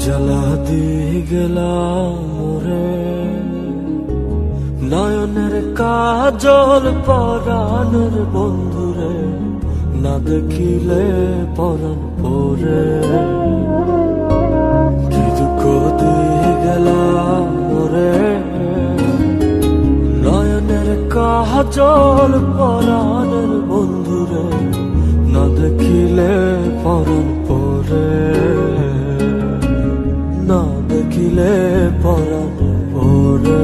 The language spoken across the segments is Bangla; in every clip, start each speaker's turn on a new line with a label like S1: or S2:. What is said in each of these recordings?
S1: জ্বালা দিয়ে গেলাম মোরে নয়নের কাজল পরাণের বন্ধুরে, না দেখিলে পরাণ পরে। কি দুঃখ দিয়ে গেলাম মোরে নয়নের কাজল পরাণের বন্ধুরে, না দেখিলে পরাণ পরে, না দেখিলে পরাণ পরে।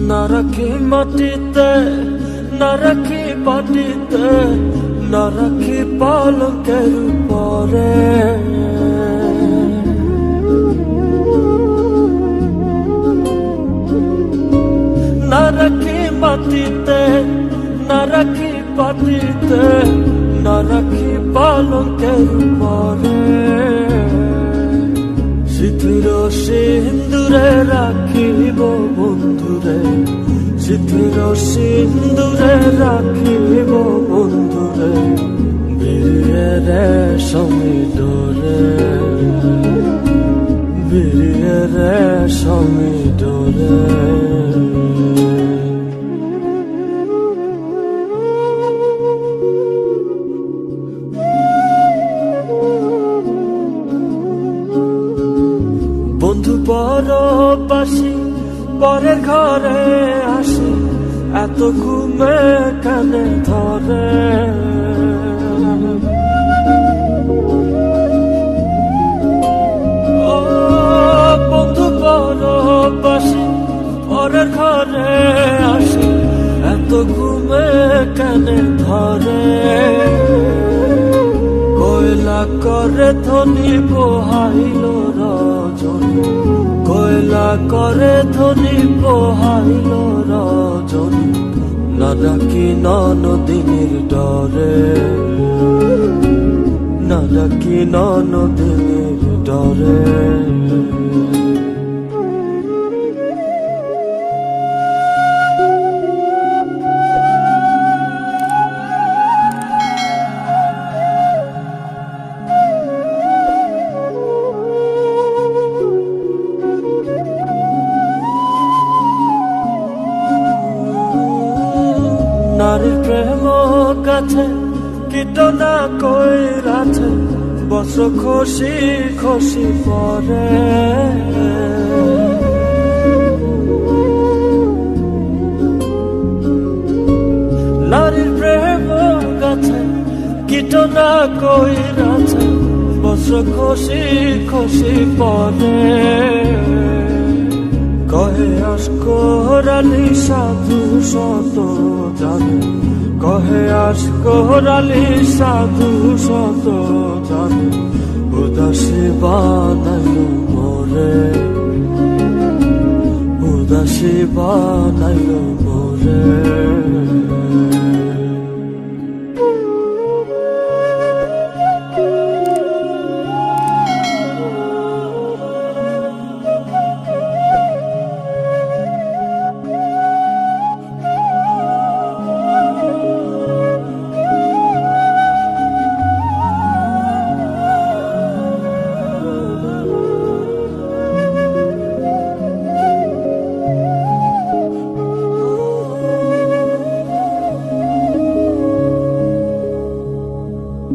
S1: না রাখি মাটিতে, না রাখি পাটিতে, না রাখি পালকের পরে। না রাখি মাটিতে, না রাখি পাটিতে, না রাখি পালকের পরে। সিঁথির সিন্দুরে রাখিব বন্ধুরে, সিঁথির সিন্দুরে রাখিব বন্ধুরে, বিরিয়ে রেশমি ডোরে, বিরিয়ে রেশমি ডোরে। বন্ধু পরবাসী পরের ঘরে আসি, এত ঘুমে কানে ধরে। ও বন্ধু পরবাসী পরের ঘরে আসি, এত ঘুমে কানে ধরে। কয়লা করে ধনী পোহাইল রজনী, কয়লা করে ধনী পোহাইল রজনী, না ডাকি ননদিনীর ডরে, না ডাকি ননদিনীর ডরে। নারীর প্রেম কাছে কীটনা কইরাছে, বছর খুশি খুশি পরে। নারীর প্রেম কাছে কীটনা কইরাছে, বছর খুশি খুশি পরে। কহে আশকরালি সাধু শত জানে, কহে আশকরালি সাধু শত জানে, উদাসী বানাইল মোরে, উদাসী বানাইল